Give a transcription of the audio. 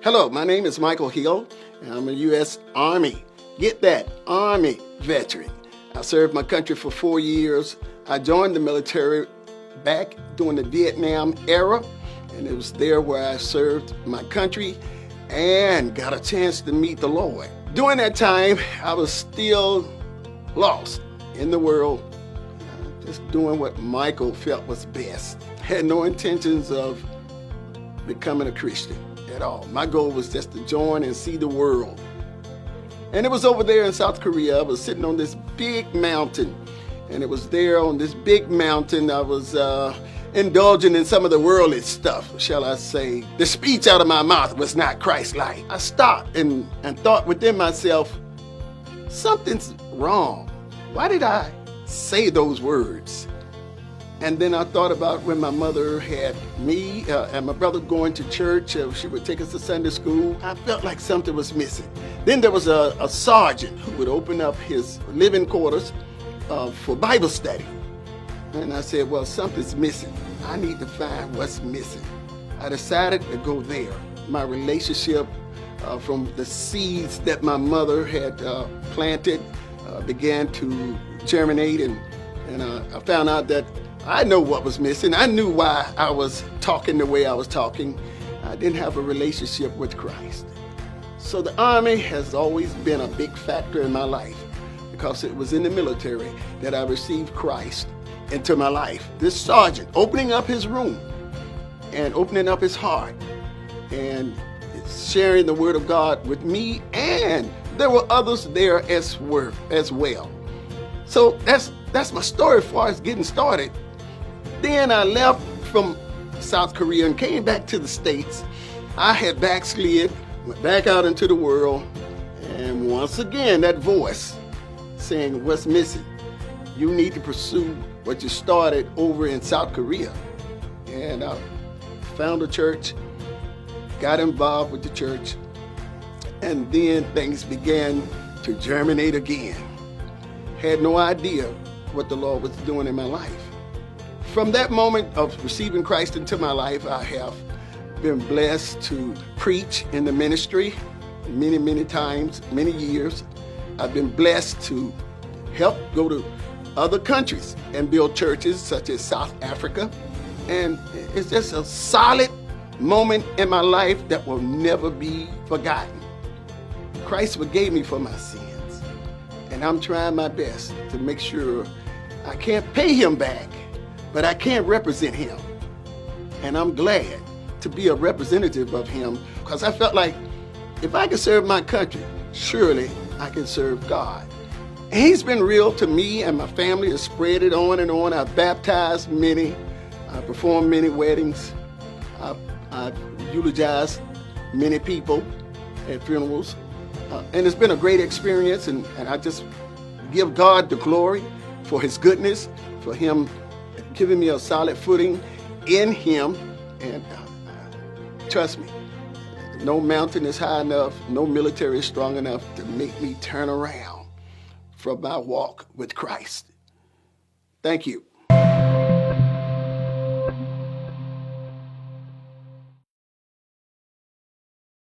Hello, my name is Michael Hill, and I'm a U.S. Army. Get that, Army veteran. I served my country for 4 years. I joined the military back during the Vietnam era, and it was there where I served my country and got a chance to meet the Lord. During that time, I was still lost in the world, just doing what Michael felt was best. Had no intentions of becoming a Christian at all. My goal was just to join and see the world. And it was over there in South Korea. I was sitting on this big mountain, and it was there on this big mountain I was indulging in some of the worldly stuff, shall I say. The speech out of my mouth was not Christ-like. I stopped and thought within myself, something's wrong. Why did I say those words? And then I thought about when my mother had me and my brother going to church. She would take us to Sunday school. I felt like something was missing. Then there was a sergeant who would open up his living quarters for Bible study. And I said, well, something's missing. I need to find what's missing. I decided to go there. My relationship from the seeds that my mother had planted began to germinate, and I found out that I know what was missing. I knew why I was talking the way I was talking. I didn't have a relationship with Christ. So the Army has always been a big factor in my life because it was in the military that I received Christ into my life. This sergeant opening up his room and opening up his heart and sharing the word of God with me, and there were others there as well. So that's my story as far as getting started. Then I left from South Korea and came back to the States. I had backslid, went back out into the world, and once again that voice saying, what's missing? You need to pursue what you started over in South Korea. And I found a church, got involved with the church, and then things began to germinate again. Had no idea what the Lord was doing in my life. From that moment of receiving Christ into my life, I have been blessed to preach in the ministry many times, many years. I've been blessed to help go to other countries and build churches such as South Africa. And it's just a solid moment in my life that will never be forgotten. Christ forgave me for my sins, and I'm trying my best to make sure I can't pay him back, but I can represent him. And I'm glad to be a representative of him because I felt like if I can serve my country, surely I can serve God. And he's been real to me and my family, has spread it on and on. I've baptized many, I performed many weddings, I've eulogized many people at funerals. And it's been a great experience, and I just give God the glory for his goodness, for him giving me a solid footing in him. And trust me, no mountain is high enough, no military is strong enough to make me turn around from my walk with Christ. Thank you.